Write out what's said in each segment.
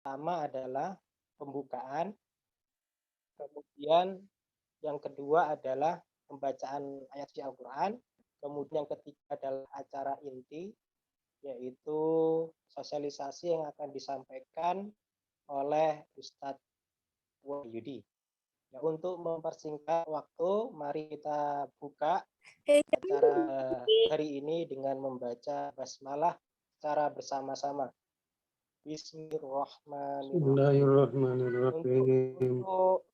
pertama adalah pembukaan, kemudian yang kedua adalah pembacaan ayat suci Al-Quran, kemudian yang ketiga adalah acara inti, yaitu sosialisasi yang akan disampaikan oleh Ustadz Wahyudi. Ya, untuk mempersingkat waktu, mari kita buka acara hari ini dengan membaca basmalah secara bersama-sama. Bismillahirrahmanirrahim. Untuk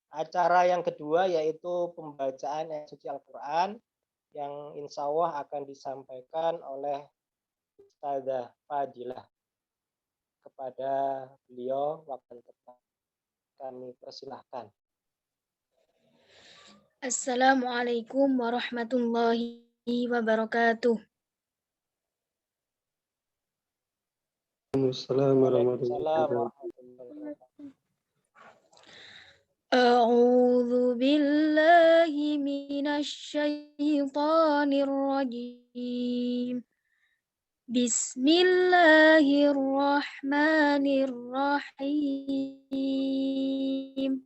acara yang kedua yaitu pembacaan ayat suci Al-Quran yang insya Allah akan disampaikan oleh Ustazah Fadilah. Kepada beliau waktu tepat kami persilahkan. Assalamualaikum warahmatullahi wabarakatuh. Waalaikumsalam. A'udzu billahi minasyaitonir rajim. Bismillahirrahmanirrahim.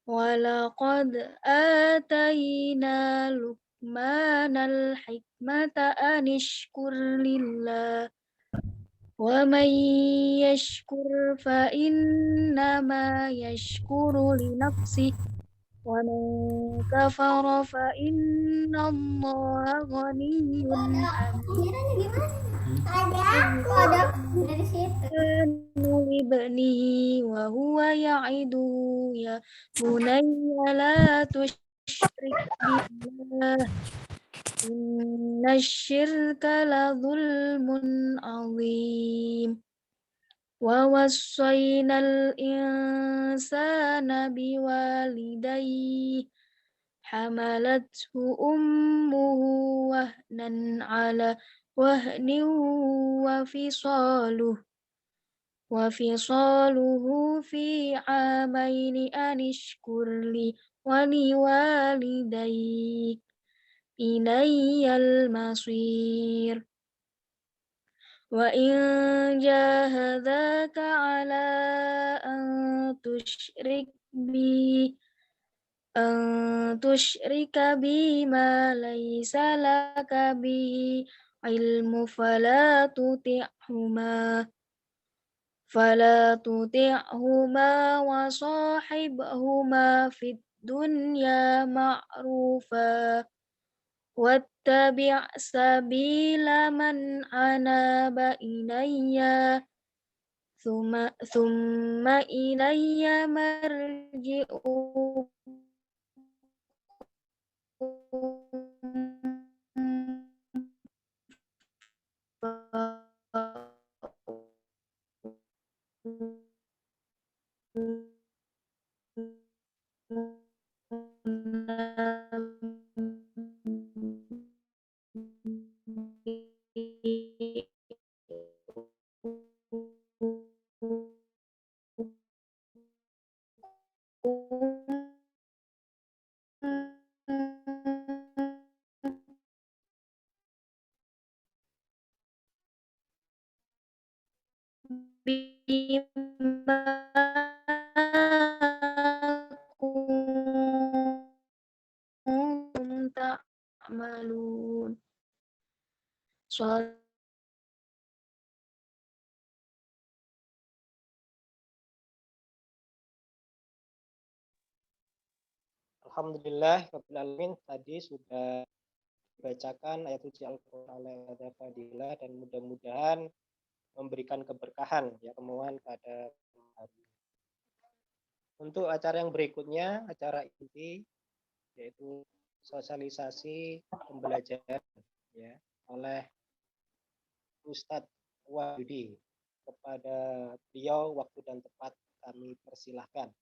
Walaqad atayna Luqmanal hikmata anishkur lillah. Wa man yashkur fa innama yashkuru li nafsihi wa man kafara fa innallaha ghaniyyun hamid. Ibnihi wa huwa ya'iduhu ya bunayya la tusyrik billah innasyirka la zulmun azim. Wa wassaynal insana biwalidayhi hamalathu ummuhu wahnan ala wahnin wa fisaluhu fi amaini anishkurli wa liwalidayk ilayyal masir. Wa in jahadaka ala an tusyrika bima laysa laka bihi ilmu fala tuti'huma wa sahibhuma fid dunya ma'rufa wattabi' sabila man anaba ilayya thumma ilayya marji'ukum bima kuntum ta'malun. Alhamdulillah rabbil alamin, tadi sudah dibacakan ayat suci Al-Quran oleh Ustazah Fadilah dan mudah-mudahan memberikan keberkahan ya kemuan pada hari. Untuk acara yang berikutnya, acara inti yaitu sosialisasi pembelajaran ya oleh Ustadz Wahyudi. Kepada beliau waktu dan tempat kami persilahkan.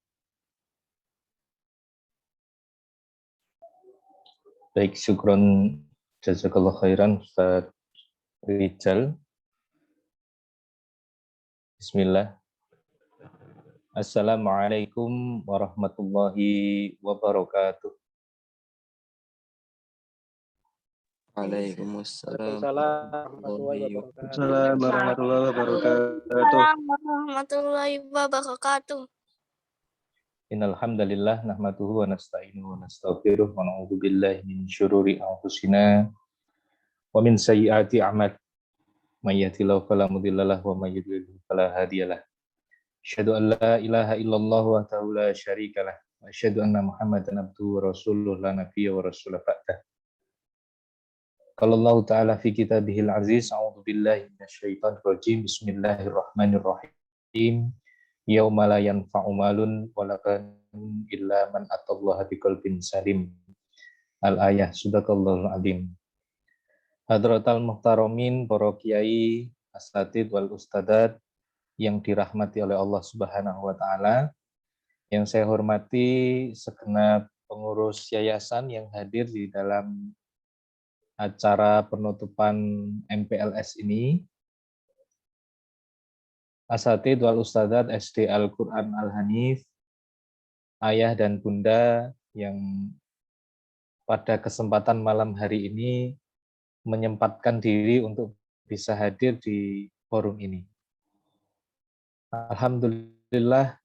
Baik, syukron jazakallah khairan Ustaz Rijal. Bismillah. Assalamualaikum warahmatullahi wabarakatuh. Waalaikumsalam Waalaikumsalam warahmatullahi warahmatullahi wabarakatuh. wabarakatuh. Assalamualaikum warahmatullahi wabarakatuh. Waalaikumsalam warahmatullahi wabarakatuh. Innal hamdalillah nahmaduhu wa nasta'inuhu wa nastaghfiruh wa na'udzu billahi min syururi anfusina wa min sayyiati a'mal. May yahdihillahu fala mudilla lahu wa may yudlil fala hadiyalah. Asyhadu an la ilaha illallah wahdahu la syarika lah wa asyhadu anna Muhammadan abduhu wa rasuluhu la nabiyya wa rasula ba'dah. Qala Allah ta'ala fi kitabihil aziz a'udzu billahi minasyaitonir rajim. Bismillahirrahmanirrahim. Yauma la yanfa'u malun wala banun illa man atallaha biqalbin salim. Al-ayah, sadaqallahul azim. Hadratal muhtaramin, para kiai, asatid wal ustadzat yang dirahmati oleh Allah Subhanahu wa taala. Yang saya hormati segenap pengurus yayasan yang hadir di dalam acara penutupan MPLS ini. Asatid wal ustadzat SD Al-Quran Al-Hanif, ayah dan bunda yang pada kesempatan malam hari ini menyempatkan diri untuk bisa hadir di forum ini. Alhamdulillah,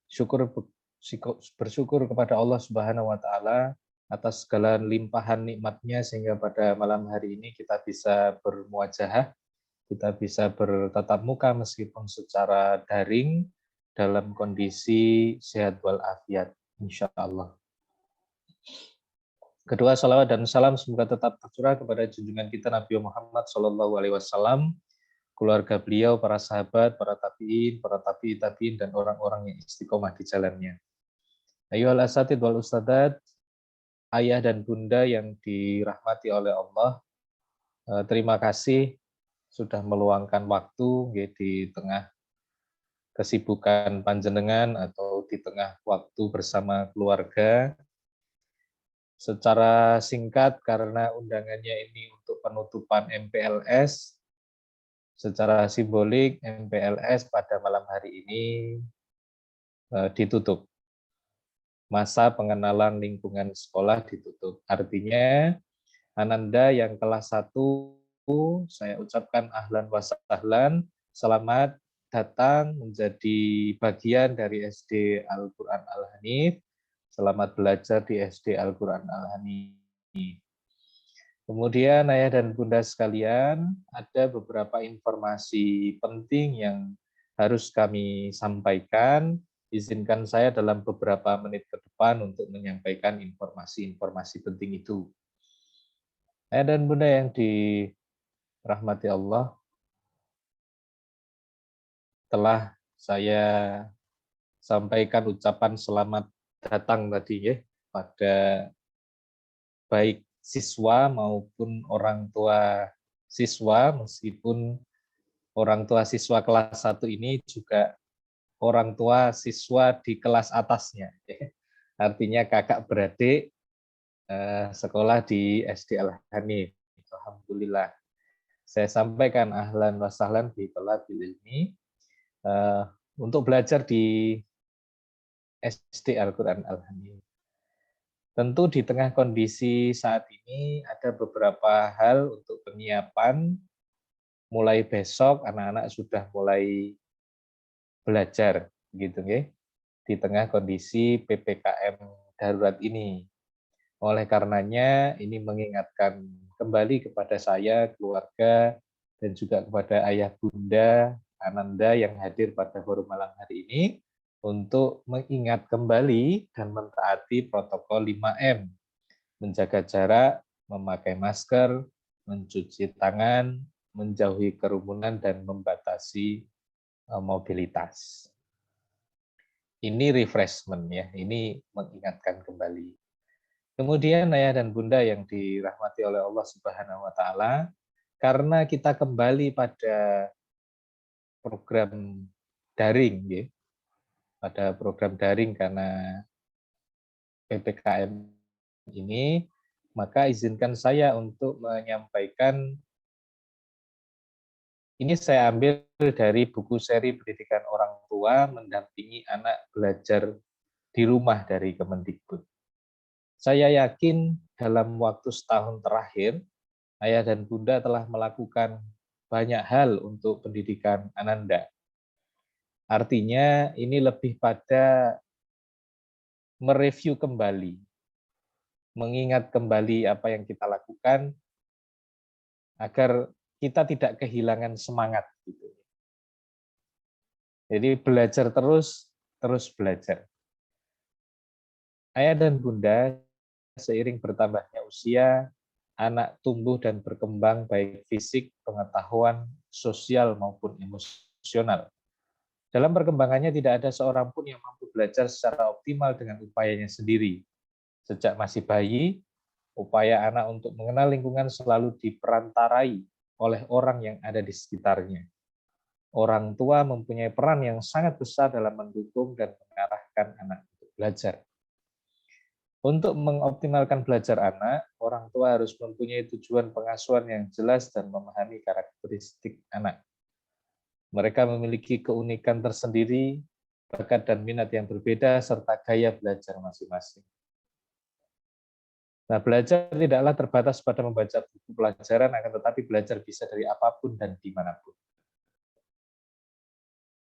bersyukur kepada Allah Subhanahu wa taala atas segala limpahan nikmatnya sehingga pada malam hari ini kita bisa bermuajahah, kita bisa bertatap muka meskipun secara daring dalam kondisi sehat walafiat, insya Allah. Kedua, salawat dan salam semoga tetap tercurah kepada junjungan kita Nabi Muhammad SAW, keluarga beliau, para sahabat, para tabi'in, dan orang-orang yang istiqomah di jalannya. Ayyuhal asatid wal ustadzat, ayah dan bunda yang dirahmati oleh Allah, terima kasih sudah meluangkan waktu di tengah kesibukan panjenengan atau di tengah waktu bersama keluarga. Secara singkat, karena undangannya ini untuk penutupan MPLS, secara simbolik MPLS pada malam hari ini ditutup. Masa pengenalan lingkungan sekolah ditutup. Artinya, Ananda yang kelas 1, saya ucapkan ahlan wa sahlan, selamat datang menjadi bagian dari SD Al-Quran Al-Hanif, selamat belajar di SD Al-Quran Al-Hanif. Kemudian ayah dan bunda sekalian, ada beberapa informasi penting yang harus kami sampaikan. Izinkan saya dalam beberapa menit ke depan untuk menyampaikan informasi-informasi penting itu. Ayah dan bunda yang dirahmati Allah, telah saya sampaikan ucapan selamat datang tadi ya pada baik siswa maupun orang tua siswa, meskipun orang tua siswa kelas 1 ini juga orang tua siswa di kelas atasnya. Artinya kakak beradik sekolah di SD Al-Hanif. Alhamdulillah. Saya sampaikan ahlan wa sahlan bi talabil ilmi untuk belajar di SD Al-Quran Al-Hanif. Tentu di tengah kondisi saat ini ada beberapa hal untuk penyiapan. Mulai besok anak-anak sudah mulai belajar, gitu ya, di tengah kondisi PPKM darurat ini. Oleh karenanya ini mengingatkan kembali kepada saya, keluarga, dan juga kepada ayah bunda Ananda yang hadir pada forum malam hari ini, untuk mengingat kembali dan mentaati protokol 5M, menjaga jarak, memakai masker, mencuci tangan, menjauhi kerumunan, dan membatasi mobilitas. Ini refreshment ya, ini mengingatkan kembali. Kemudian ayah dan bunda yang dirahmati oleh Allah Subhanahu wa taala, karena kita kembali pada program daring ya, pada program daring karena PPKM ini, maka izinkan saya untuk menyampaikan, ini saya ambil dari buku seri pendidikan orang tua mendampingi anak belajar di rumah dari Kemendikbud. Saya yakin dalam waktu setahun terakhir, Ayah dan Bunda telah melakukan banyak hal untuk pendidikan Ananda. Artinya ini lebih pada mereview kembali, mengingat kembali apa yang kita lakukan agar kita tidak kehilangan semangat. Gitu. Jadi belajar terus belajar. Ayah dan Bunda, seiring bertambahnya usia, anak tumbuh dan berkembang baik fisik, pengetahuan, sosial maupun emosional. Dalam perkembangannya tidak ada seorang pun yang mampu belajar secara optimal dengan upayanya sendiri. Sejak masih bayi, upaya anak untuk mengenal lingkungan selalu diperantarai oleh orang yang ada di sekitarnya. Orang tua mempunyai peran yang sangat besar dalam mendukung dan mengarahkan anak untuk belajar. Untuk mengoptimalkan belajar anak, orang tua harus mempunyai tujuan pengasuhan yang jelas dan memahami karakteristik anak. Mereka memiliki keunikan tersendiri, bakat dan minat yang berbeda, serta gaya belajar masing-masing. Nah, belajar tidaklah terbatas pada membaca buku pelajaran, akan tetapi belajar bisa dari apapun dan dimanapun.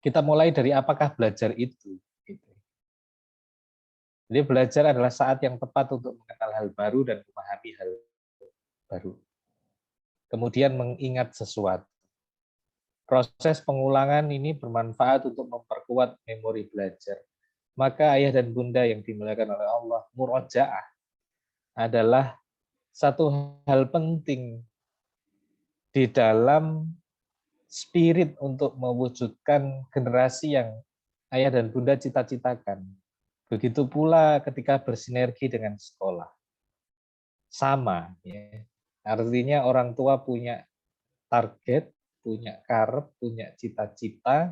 Kita mulai dari apakah belajar itu. Jadi belajar adalah saat yang tepat untuk mengenal hal baru dan memahami hal baru. Kemudian mengingat sesuatu. Proses pengulangan ini bermanfaat untuk memperkuat memori belajar. Maka ayah dan bunda yang dimuliakan oleh Allah, murojaah adalah satu hal penting di dalam spirit untuk mewujudkan generasi yang ayah dan bunda cita-citakan. Begitu pula ketika bersinergi dengan sekolah. Sama, ya. Artinya orang tua punya target, punya karep, punya cita-cita,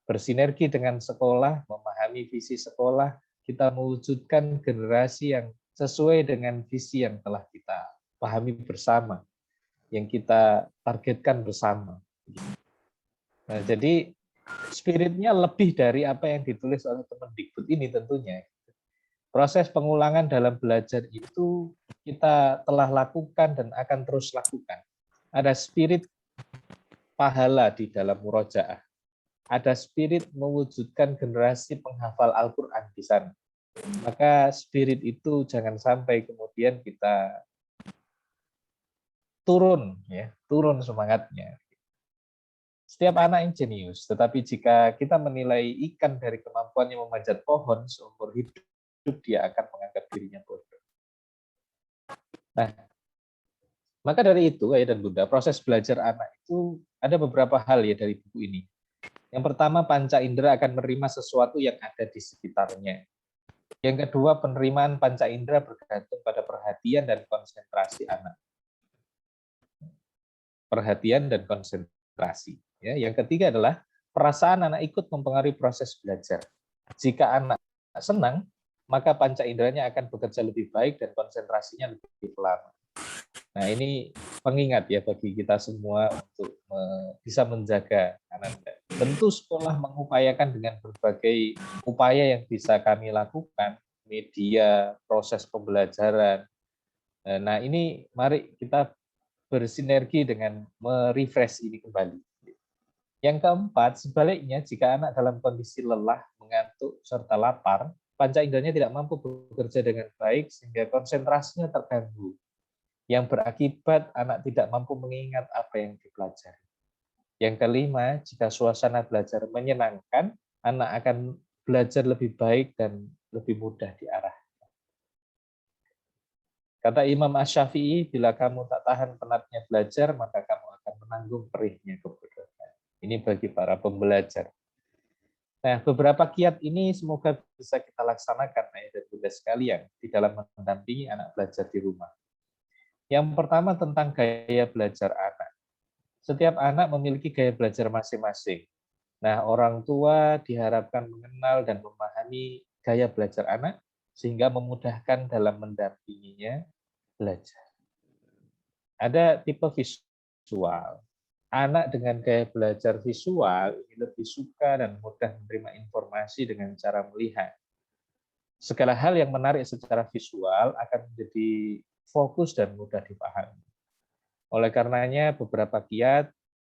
bersinergi dengan sekolah, memahami visi sekolah, kita mewujudkan generasi yang sesuai dengan visi yang telah kita pahami bersama, yang kita targetkan bersama. Nah, jadi spiritnya lebih dari apa yang ditulis oleh Kemendikbud ini tentunya. Proses pengulangan dalam belajar itu kita telah lakukan dan akan terus lakukan. Ada spirit pahala di dalam murojaah. Ada spirit mewujudkan generasi penghafal Al-Quran di sana. Maka spirit itu jangan sampai kemudian kita turun, ya, turun semangatnya. Setiap anak yang jenius, tetapi jika kita menilai ikan dari kemampuannya memanjat pohon seumur hidup, dia akan menganggap dirinya bodoh. Nah, maka dari itu, ayah dan bunda, proses belajar anak itu ada beberapa hal ya dari buku ini. Yang pertama, panca indera akan menerima sesuatu yang ada di sekitarnya. Yang kedua, penerimaan panca indera bergantung pada perhatian dan konsentrasi anak. Perhatian dan konsentrasi. Ya, yang ketiga adalah perasaan anak ikut mempengaruhi proses belajar. Jika anak senang, maka panca inderanya akan bekerja lebih baik dan konsentrasinya lebih lama. Nah, ini pengingat ya bagi kita semua untuk bisa menjaga Ananda. Tentu sekolah mengupayakan dengan berbagai upaya yang bisa kami lakukan, media, proses pembelajaran. Nah, ini mari kita bersinergi dengan merefresh ini kembali. Yang keempat, sebaliknya jika anak dalam kondisi lelah, mengantuk, serta lapar, panca inderanya tidak mampu bekerja dengan baik sehingga konsentrasinya terganggu, yang berakibat anak tidak mampu mengingat apa yang dipelajari. Yang kelima, jika suasana belajar menyenangkan, anak akan belajar lebih baik dan lebih mudah diarahkan. Kata Imam Asy-Syafi'i, bila kamu tak tahan penatnya belajar, maka kamu akan menanggung perihnya kebodohan. Ini bagi para pembelajar. Nah, beberapa kiat ini semoga bisa kita laksanakan, ayah dan bunda sekalian, di dalam mendampingi anak belajar di rumah. Yang pertama tentang gaya belajar anak. Setiap anak memiliki gaya belajar masing-masing. Nah, orang tua diharapkan mengenal dan memahami gaya belajar anak, sehingga memudahkan dalam mendampinginya belajar. Ada tipe visual. Anak dengan gaya belajar visual ini lebih suka dan mudah menerima informasi dengan cara melihat. Segala hal yang menarik secara visual akan menjadi fokus dan mudah dipahami. Oleh karenanya beberapa kiat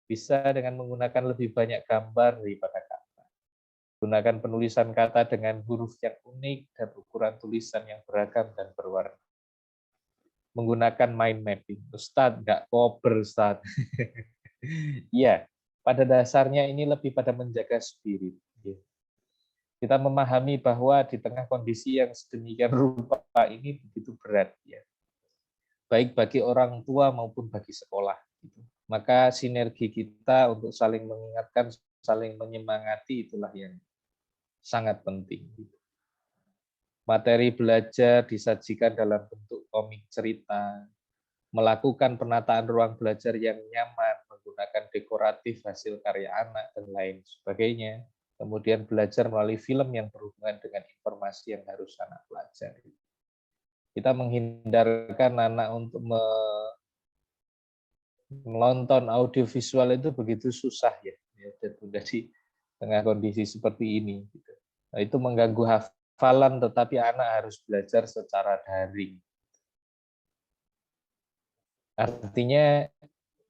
bisa dengan menggunakan lebih banyak gambar daripada kata. Gunakan penulisan kata dengan huruf yang unik dan ukuran tulisan yang beragam dan berwarna. Menggunakan mind mapping. Ustadz, nggak kober, Ustadz. Iya, pada dasarnya ini lebih pada menjaga spirit. Kita memahami bahwa di tengah kondisi yang sedemikian rupa ini begitu berat, ya, baik bagi orang tua maupun bagi sekolah. Maka sinergi kita untuk saling mengingatkan, saling menyemangati itulah yang sangat penting. Materi belajar disajikan dalam bentuk komik cerita, melakukan penataan ruang belajar yang nyaman, menggunakan dekoratif hasil karya anak, dan lain sebagainya. Kemudian belajar melalui film yang berhubungan dengan informasi yang harus anak pelajari. Kita menghindarkan anak untuk menonton audiovisual itu begitu susah ya, dan sudah di tengah kondisi seperti ini. Nah, itu mengganggu hafalan, tetapi anak harus belajar secara daring. Artinya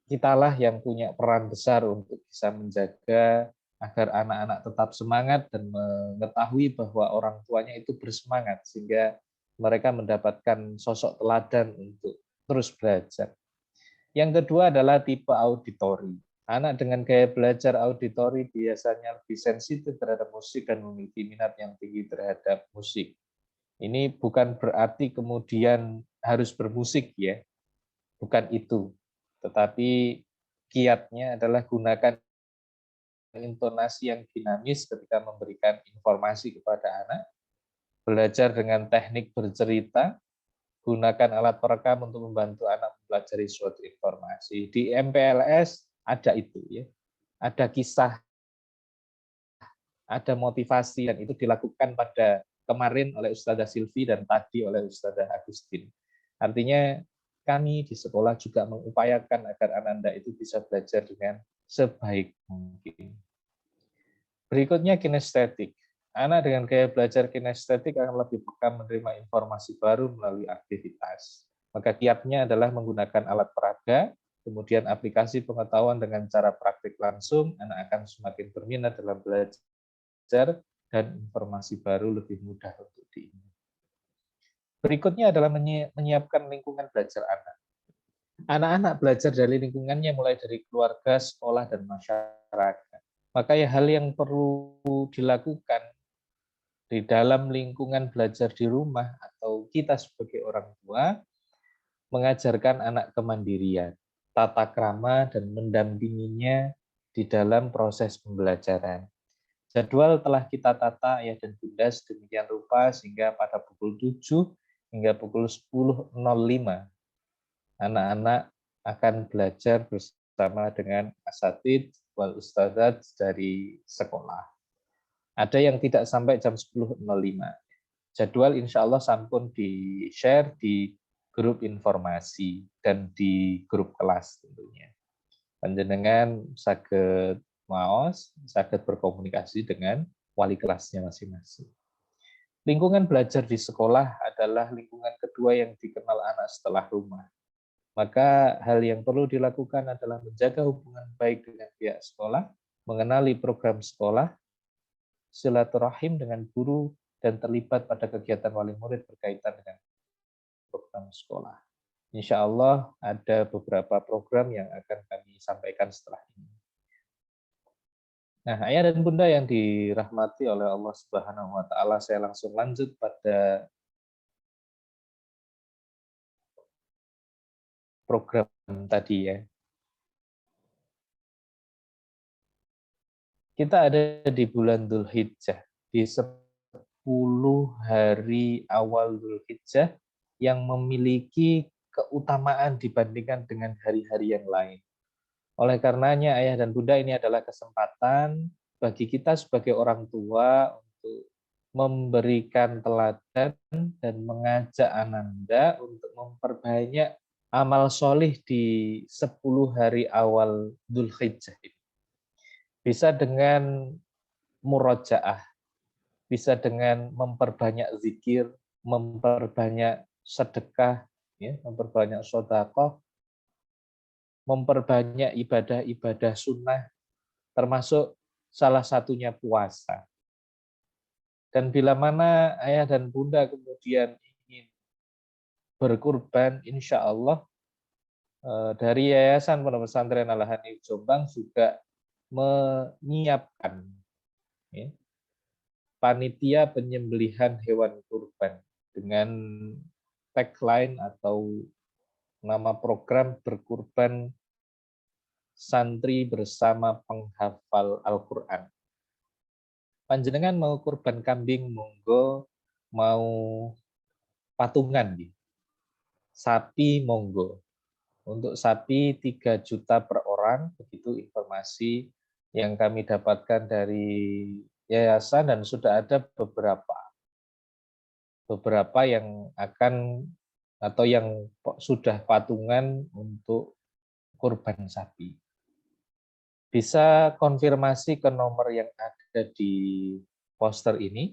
kitalah yang punya peran besar untuk bisa menjaga agar anak-anak tetap semangat dan mengetahui bahwa orang tuanya itu bersemangat sehingga mereka mendapatkan sosok teladan untuk terus belajar. Yang kedua adalah tipe auditori. Anak dengan gaya belajar auditori biasanya lebih sensitif terhadap musik dan memiliki minat yang tinggi terhadap musik. Ini bukan berarti kemudian harus bermusik ya, bukan itu. Tetapi kiatnya adalah gunakan intonasi yang dinamis ketika memberikan informasi kepada anak, belajar dengan teknik bercerita, gunakan alat perekam untuk membantu anak mempelajari suatu informasi. Di MPLS ada itu ya, ada kisah, ada motivasi, dan itu dilakukan pada kemarin oleh Ustazah Silvi dan tadi oleh Ustazah Agustin. Artinya kami di sekolah juga mengupayakan agar Ananda itu bisa belajar dengan sebaik mungkin. Berikutnya kinestetik. Anak dengan gaya belajar kinestetik akan lebih peka menerima informasi baru melalui aktivitas. Maka kiatnya adalah menggunakan alat peraga, kemudian aplikasi pengetahuan dengan cara praktik langsung, anak akan semakin berminat dalam belajar dan informasi baru lebih mudah untuk diingat. Berikutnya adalah menyiapkan lingkungan belajar anak. Anak-anak belajar dari lingkungannya mulai dari keluarga, sekolah, dan masyarakat. Maka hal yang perlu dilakukan di dalam lingkungan belajar di rumah atau kita sebagai orang tua, mengajarkan anak kemandirian, tata krama, dan mendampinginya di dalam proses pembelajaran. Jadwal telah kita tata ayah dan bunda sedemikian rupa sehingga pada pukul 7 hingga pukul 10.05 anak-anak akan belajar bersama dengan asatidz wal ustadzat dari sekolah. Ada yang tidak sampai jam 10.05. Jadwal insya Allah sampun di-share di grup informasi dan di grup kelas tentunya. Panjenengan saged maos, saged berkomunikasi dengan wali kelasnya masing-masing. Lingkungan belajar di sekolah adalah lingkungan kedua yang dikenal anak setelah rumah. Maka hal yang perlu dilakukan adalah menjaga hubungan baik dengan pihak sekolah, mengenali program sekolah, silaturahim dengan guru, dan terlibat pada kegiatan wali murid berkaitan dengan program sekolah. Insya Allah ada beberapa program yang akan kami sampaikan setelah ini. Nah, ayah dan bunda yang dirahmati oleh Allah Subhanahu wa Ta'ala, saya langsung lanjut pada program tadi ya. Kita ada di bulan Dzulhijjah, di 10 hari awal Dzulhijjah yang memiliki keutamaan dibandingkan dengan hari-hari yang lain. Oleh karenanya ayah dan bunda, ini adalah kesempatan bagi kita sebagai orang tua untuk memberikan teladan dan mengajak Ananda untuk memperbanyak amal solih di 10 hari awal Dzulhijjah ini. Bisa dengan murojaah, bisa dengan memperbanyak zikir, memperbanyak sedekah, ya, memperbanyak sedekah, memperbanyak ibadah-ibadah sunnah, termasuk salah satunya puasa. Dan bila mana ayah dan bunda kemudian ingin berkurban, insya Allah dari Yayasan Pondok Pesantren Al-Hanif Jombang juga menyiapkan ya, panitia penyembelihan hewan kurban dengan tagline atau nama program berkurban santri bersama penghafal Al-Quran. Panjenengan mau kurban kambing, monggo, mau patungan, sapi, monggo. Untuk sapi 3 juta per orang, begitu informasi yang kami dapatkan dari yayasan, dan sudah ada beberapa yang akan atau yang sudah patungan untuk kurban sapi. Bisa konfirmasi ke nomor yang ada di poster ini,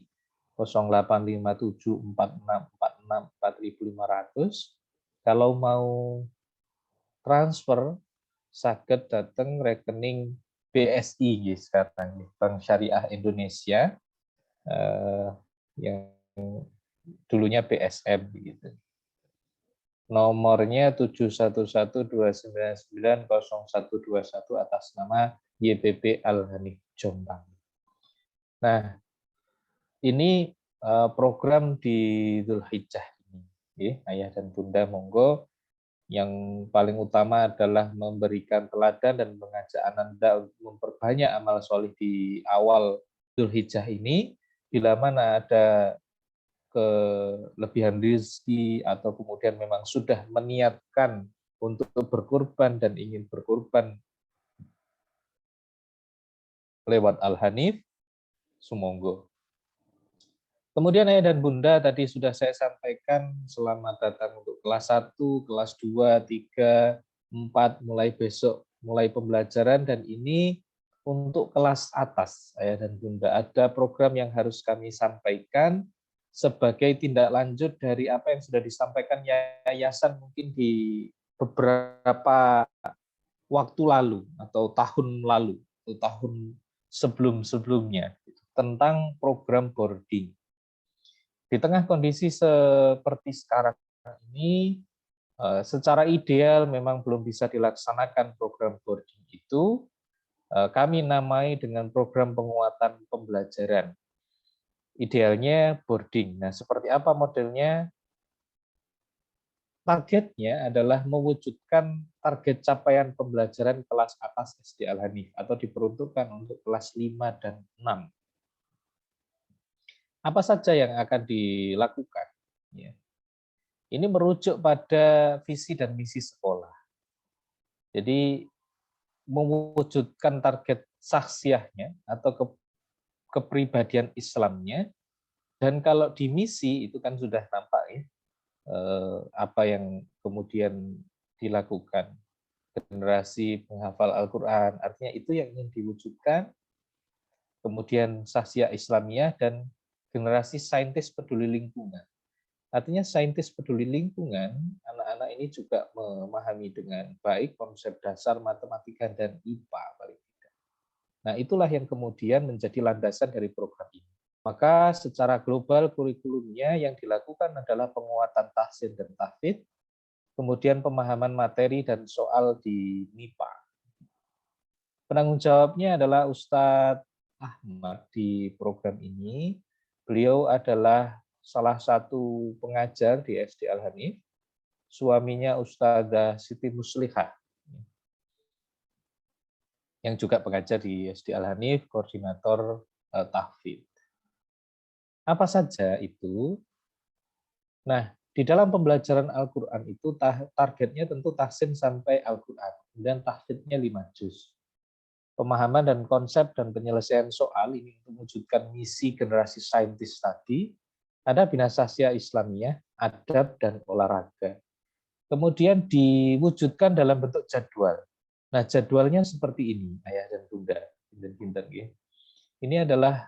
085746464500. Kalau mau transfer, saged datang rekening BSI sekarang, Bank Syariah Indonesia, yang dulunya BSM gitu. Nomornya 71129900121 atas nama YPP Al-Hanif Jombang. Nah, ini program di Dzulhijjah ini, ya, ayah dan bunda monggo. Yang paling utama adalah memberikan teladan dan mengajak ananda untuk memperbanyak amal solih di awal Dzulhijjah ini. Bila mana ada kelebihan rezeki atau kemudian memang sudah meniatkan untuk berkurban dan ingin berkurban lewat Al-Hanif, sumonggo. Kemudian ayah dan bunda tadi sudah saya sampaikan, selamat datang untuk kelas 1, kelas 2, 3, 4, mulai besok, mulai pembelajaran, dan ini untuk kelas atas, ayah dan bunda. Ada program yang harus kami sampaikan sebagai tindak lanjut dari apa yang sudah disampaikan yayasan mungkin di beberapa waktu lalu, atau tahun lalu, atau tahun sebelum-sebelumnya, tentang program boarding. Di tengah kondisi seperti sekarang ini, secara ideal memang belum bisa dilaksanakan program boarding itu, kami namai dengan program penguatan pembelajaran. Idealnya boarding. Nah, seperti apa modelnya? Targetnya adalah mewujudkan target capaian pembelajaran kelas atas SD Al-Hanif atau diperuntukkan untuk kelas 5 dan 6. Apa saja yang akan dilakukan? Ya. Ini merujuk pada visi dan misi sekolah. Jadi mewujudkan target saksiahnya atau kepribadian Islamnya, dan kalau di misi itu kan sudah nampak ya, apa yang kemudian dilakukan. Generasi penghafal Al-Quran, artinya itu yang ingin diwujudkan. Kemudian saksiah Islamiyah dan generasi saintis peduli lingkungan. Artinya saintis peduli lingkungan, anak-anak ini juga memahami dengan baik konsep dasar matematika dan IPA paling tidak. Nah, itulah yang kemudian menjadi landasan dari program ini. Maka secara global kurikulumnya yang dilakukan adalah penguatan tahsin dan tahfidz, kemudian pemahaman materi dan soal di MIPA. Penanggung jawabnya adalah Ustadz Ahmad di program ini. Beliau adalah salah satu pengajar di SD Al-Hanif, suaminya Ustadzah Siti Muslihah, yang juga pengajar di SD Al-Hanif, koordinator tahfidz. Apa saja itu? Nah, di dalam pembelajaran Al-Quran itu targetnya tentu tahsin sampai Al-Quran, dan tahfidznya 5 juz. Pemahaman dan konsep dan penyelesaian soal ini untuk mewujudkan misi generasi saintis tadi, ada bina sasya Islamiyah, adab, dan olahraga. Kemudian diwujudkan dalam bentuk jadwal. Nah, jadwalnya seperti ini, ayah dan bunda. Ini adalah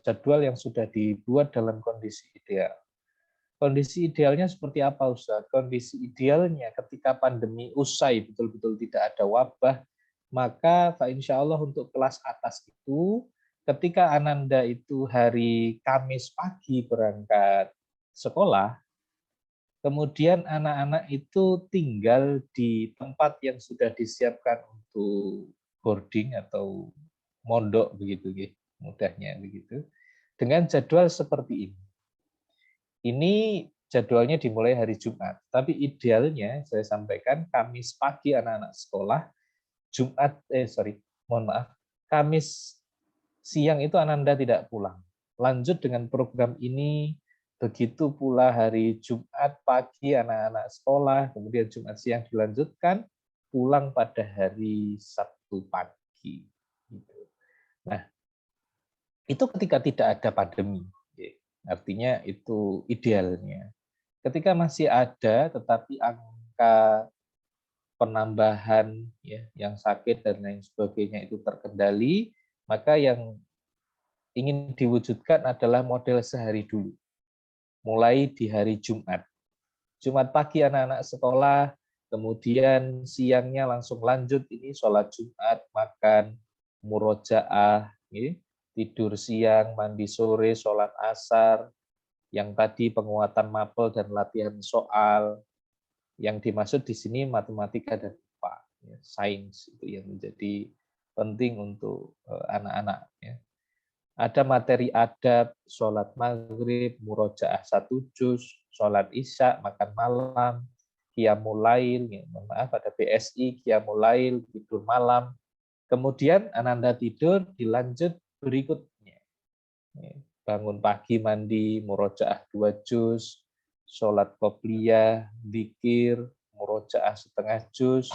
jadwal yang sudah dibuat dalam kondisi ideal. Kondisi idealnya seperti apa, Ustaz? Kondisi idealnya ketika pandemi usai, betul-betul tidak ada wabah, maka insya Allah untuk kelas atas itu, ketika Ananda itu hari Kamis pagi berangkat sekolah, kemudian anak-anak itu tinggal di tempat yang sudah disiapkan untuk boarding atau mondok begitu, mudahnya begitu, dengan jadwal seperti ini. Ini jadwalnya dimulai hari Jumat, tapi idealnya saya sampaikan Kamis pagi anak-anak sekolah, mohon maaf, Kamis siang itu Ananda tidak pulang. Lanjut dengan program ini, begitu pula hari Jumat pagi anak-anak sekolah, kemudian Jumat siang dilanjutkan, pulang pada hari Sabtu pagi. Nah, itu ketika tidak ada pandemi. Artinya itu idealnya. Ketika masih ada, tetapi angka penambahan yang sakit dan lain sebagainya itu terkendali, maka yang ingin diwujudkan adalah model sehari dulu. Mulai di hari Jumat. Jumat pagi anak-anak sekolah, kemudian siangnya langsung lanjut ini sholat Jumat, makan, murojaah, tidur siang, mandi sore, sholat asar, yang tadi penguatan mapel dan latihan soal, yang dimaksud di sini matematika dan IPA, sains itu yang menjadi penting untuk anak-anak. Ada materi adab, sholat maghrib, murojaah 1 juz, sholat isya, makan malam, qiyamul lail, ada BSI, qiyamul lail, tidur malam. Kemudian Ananda tidur, dilanjut berikutnya. Bangun pagi mandi, murojaah 2 juz, sholat qobliyah, dzikir, murojaah 1/2 juz,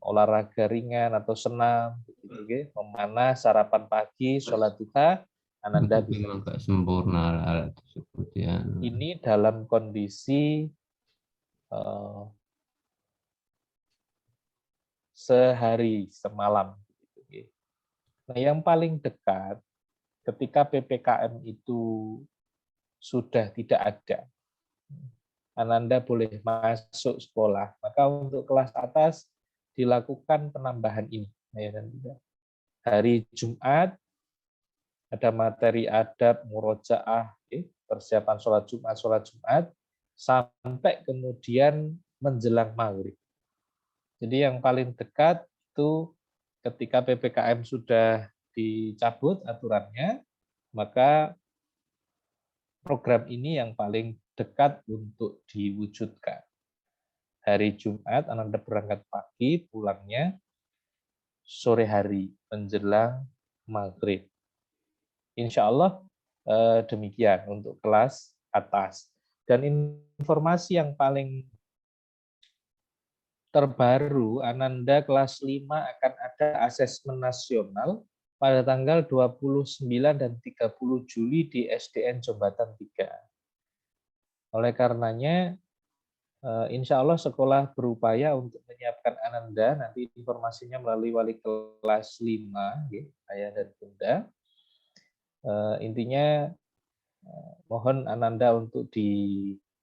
olahraga ringan atau senam, memanah, sarapan pagi, sholat duha, Ananda bisa. Memang nggak sempurna alat tersebut ya. Ini dalam kondisi sehari semalam. Nah, yang paling dekat ketika PPKM itu sudah tidak ada, Ananda boleh masuk sekolah, maka untuk kelas atas dilakukan penambahan ini. Hari Jumat ada materi adab, murojaah, persiapan sholat Jumat, sampai kemudian menjelang maghrib. Jadi yang paling dekat itu ketika PPKM sudah dicabut aturannya, maka program ini yang paling dekat untuk diwujudkan. Hari Jumat, Ananda berangkat pagi, pulangnya sore hari, menjelang maghrib. Insya Allah demikian untuk kelas atas. Dan informasi yang paling terbaru, Ananda kelas 5 akan ada asesmen nasional pada tanggal 29 dan 30 Juli di SDN Jombatan 3. Oleh karenanya, insya Allah sekolah berupaya untuk menyiapkan Ananda, nanti informasinya melalui wali kelas 5, ayah dan bunda. Intinya, mohon Ananda untuk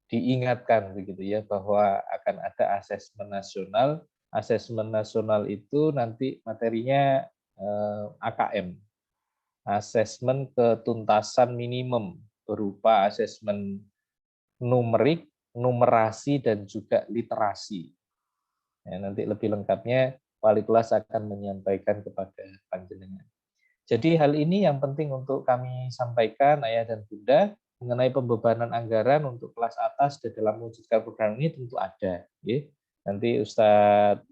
diingatkan begitu ya, bahwa akan ada asesmen nasional. Asesmen nasional itu nanti materinya AKM, asesmen ketuntasan minimum, berupa asesmen numerik, numerasi, dan juga literasi. Nanti lebih lengkapnya wali kelas akan menyampaikan kepada panjenengan. Jadi hal ini yang penting untuk kami sampaikan, ayah dan bunda, mengenai pembebanan anggaran untuk kelas atas di dalam mewujudkan program ini tentu ada. Nanti Ustadz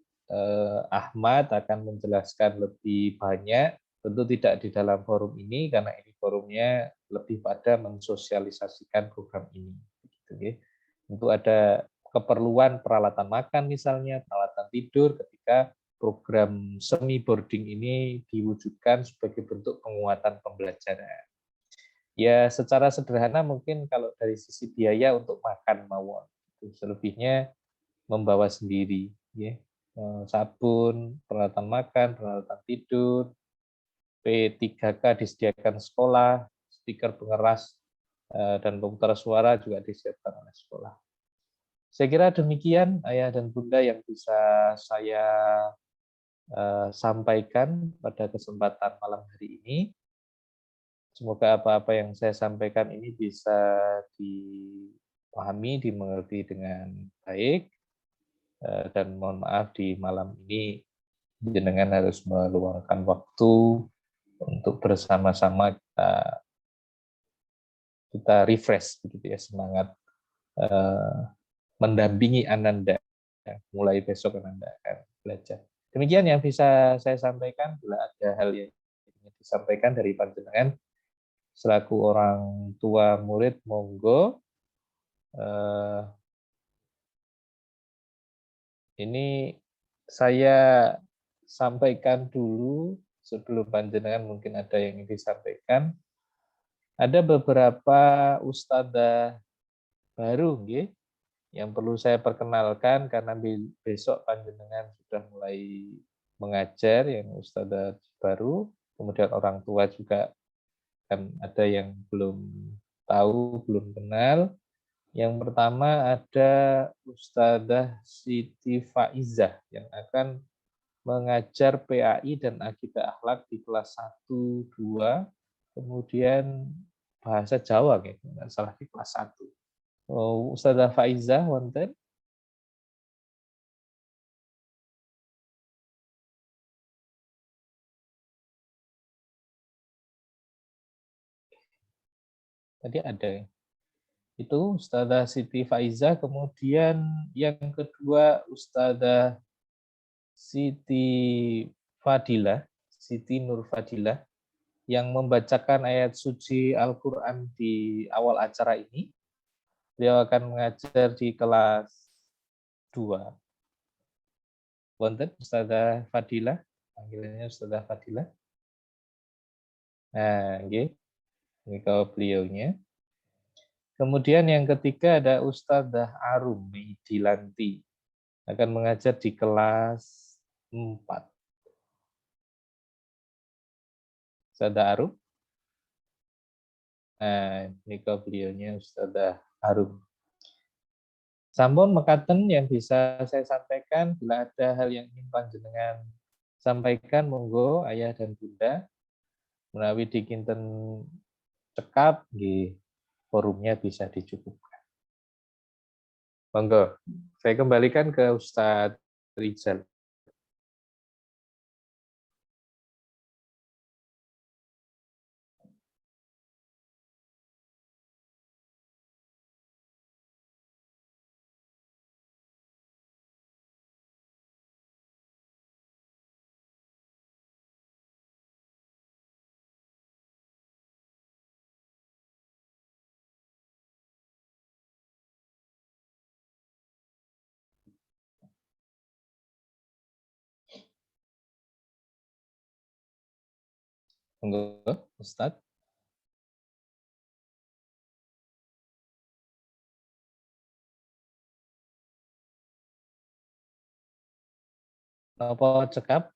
Ahmad akan menjelaskan lebih banyak, tentu tidak di dalam forum ini, karena ini forumnya lebih pada mensosialisasikan program ini. Tentu ada keperluan peralatan makan misalnya, peralatan tidur ketika program semi boarding ini diwujudkan sebagai bentuk penguatan pembelajaran. Ya, secara sederhana mungkin kalau dari sisi biaya untuk makan mawon, selebihnya membawa sendiri, sabun, peralatan makan, peralatan tidur, P3K disediakan sekolah, stiker pengeras dan pemutar suara juga disiapkan oleh sekolah. Saya kira demikian ayah dan bunda yang bisa saya sampaikan pada kesempatan malam hari ini. Semoga apa-apa yang saya sampaikan ini bisa dipahami, dimengerti dengan baik, dan mohon maaf di malam ini jenengan harus meluangkan waktu untuk bersama-sama kita refresh begitu ya, semangat mendampingi Ananda. Mulai besok Ananda akan belajar. Demikian yang bisa saya sampaikan. Bila ada hal yang ingin disampaikan dari panjenengan selaku orang tua murid, monggo. Ini saya sampaikan dulu sebelum panjenengan mungkin ada yang ingin disampaikan. Ada beberapa ustadzah baru yang perlu saya perkenalkan karena besok panjenengan sudah mulai mengajar yang ustadzah baru, kemudian orang tua juga kan ada yang belum tahu, belum kenal. Yang pertama ada Ustadzah Siti Faizah yang akan mengajar PAI dan Akidah Akhlak di kelas 1, 2, kemudian bahasa Jawa nggak salah di kelas 1. Oh, Ustadzah Faizah wonten? Tadi ada ya. Itu Ustadzah Siti Faizah, kemudian yang kedua Ustadzah Siti Fadilah, Siti Nur Fadilah, yang membacakan ayat suci Al-Quran di awal acara ini. Beliau akan mengajar di kelas 2. Wonten Ustadzah Fadilah, panggilannya Ustadzah Fadilah. Nah, ini kalau beliaunya. Kemudian yang ketiga ada Ustadzah Arum Dilanti, akan mengajar di kelas 4. Ustadzah Arum. Nah, ini kalau beliaunya Ustadzah Arum. Sampun mekaten yang bisa saya sampaikan. Bila ada hal yang ingin panjenengan sampaikan, monggo ayah dan bunda. Menawi dikinten cekap, forumnya bisa dicukupkan. Monggo, saya kembalikan ke Ustadz Rizal. Monggo, Ustadz. Apa cekap?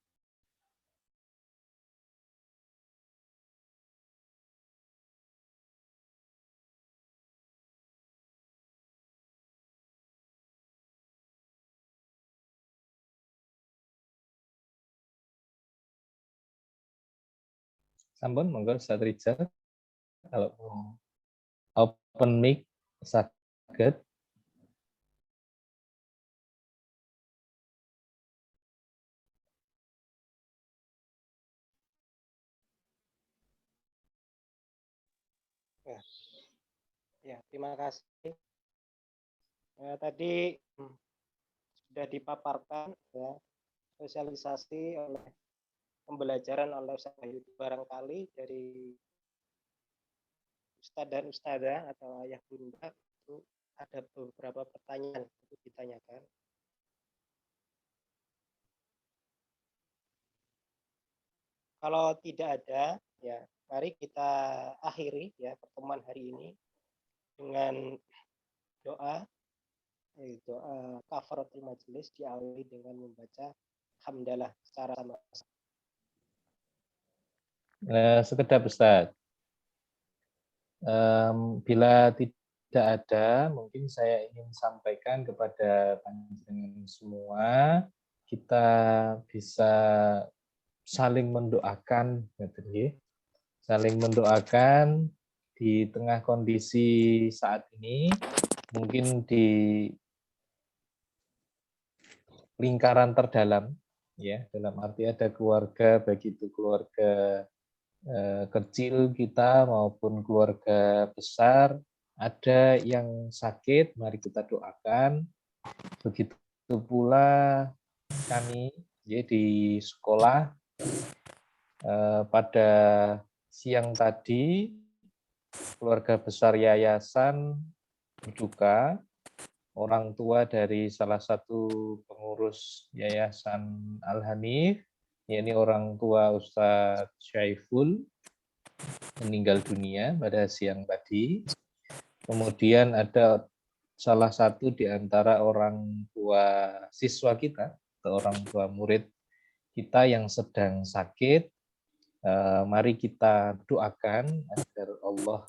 Sampun, monggo Ustadz Rizal. Kalau mau open mic, saged. Ya, terima kasih. Tadi sudah dipaparkan ya, sosialisasi oleh pembelajaran oleh Ustaz Bayu barangkali dari Ustadz dan Ustadzah atau ayah bunda itu ada beberapa pertanyaan untuk ditanyakan. Kalau tidak ada, ya mari kita akhiri ya pertemuan hari ini dengan doa, doa kafaratul majelis diawali dengan membaca hamdalah secara sama-sama. Sekedap Ustadz. Bila tidak ada, mungkin saya ingin sampaikan kepada panjenengan semua, kita bisa saling mendoakan, saling mendoakan di tengah kondisi saat ini, mungkin di lingkaran terdalam, ya, dalam arti ada keluarga, baik itu keluarga kecil kita maupun keluarga besar, ada yang sakit, mari kita doakan. Begitu pula kami ya, di sekolah pada siang tadi keluarga besar yayasan berduka, orang tua dari salah satu pengurus Yayasan Al-Hanif, yakni orang tua Ustadz Syaiful, meninggal dunia pada siang tadi. Kemudian ada salah satu di antara orang tua siswa kita, atau orang tua murid kita yang sedang sakit. Mari kita doakan agar Allah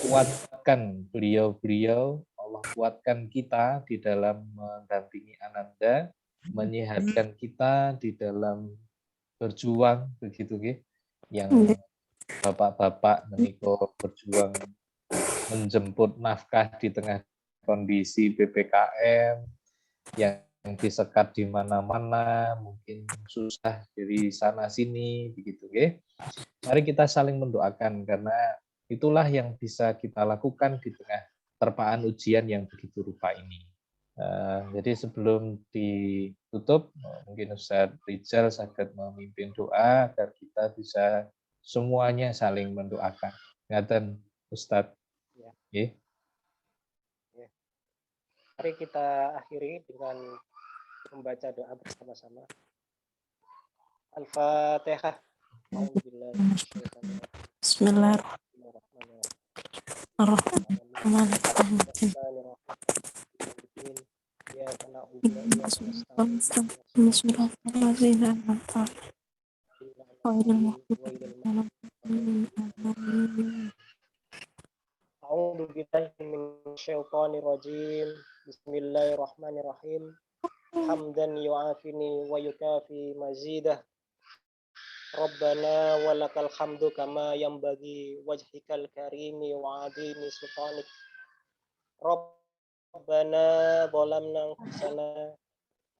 kuatkan beliau-beliau, Allah kuatkan kita di dalam mendampingi Ananda, menyehatkan kita di dalam berjuang, begitu yang bapak-bapak menikah berjuang menjemput nafkah di tengah kondisi PPKM yang disekat di mana-mana, mungkin susah dari sana sini, begitu Mari kita saling mendoakan, karena itulah yang bisa kita lakukan di tengah terpaan ujian yang begitu rupa ini. Jadi sebelum ditutup, mungkin Ustadz Rizal sangat memimpin doa agar kita bisa semuanya saling mendoakan. Ngaten Ustadz. Ya. Mari kita akhiri dengan membaca doa bersama-sama. Al-Fatihah. Bismillahirrahmanirrahim. Hamdan yu'afini wa yukafi mazidah. Rabbana walakal hamdu kama yanbaghi wajhikal karimi wa adimi sultanik. Rabbana zalamna anfusana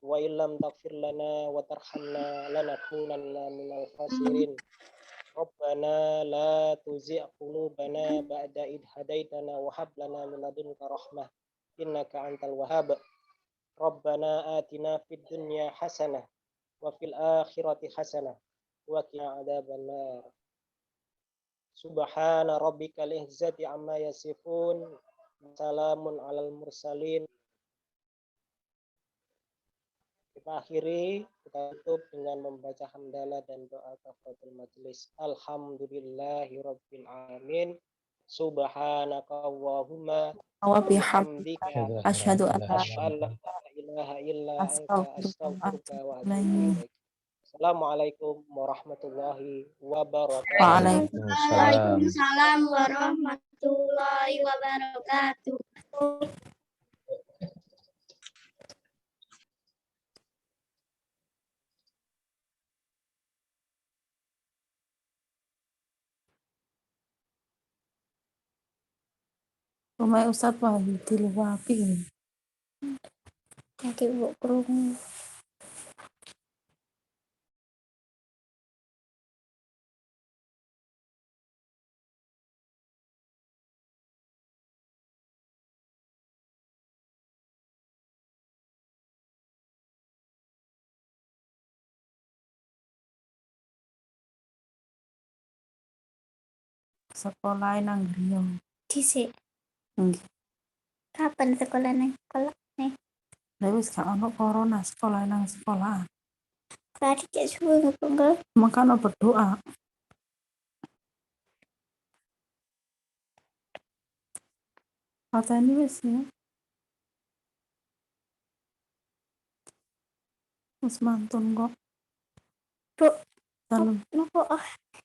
wa illam taghfir lana wa tarhamna lanakunanna minal khasirin. Rabbana la tuzigh qulubana ba'da idh hadaitana wa hab lana min ladunka rahmah innaka antal wahhab. Rabbana atina fid dunya hasanah wa fil akhirati hasanah wa qina adzabannar. Subhana rabbikal izzati amma yasifun, salamun alal mursalin. Kita akhiri, kita tutup dengan membaca hamdalah dan doa kafaratul majelis. Alhamdulillahi rabbil alamin. Subhanaka Allahumma wa bihamdika Asyhadu an la ilaha illa anta astaghfiruka wa atubu ilaik. Assalamualaikum warahmatullahi wabarakatuh. Waalaikumsalam warahmatullahi wabarakatuh. Rumah Ustadz Wahidil Wafi. Nanti bu kerungu. Sekolah nang Rio. Dhisik. Nggih. Kapan sekolah nih? Sekolah nih. Lah wis gak ono corona sekolah nang sekolah. Tadi cek suwe enggak? Makanya berdoa. Katanya wis ya. Wis mantun kok. Bu, Salam. nopo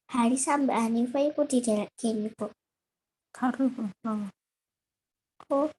hari sambat Hanifah iku di daerah kene, Bu. Karo. Oh,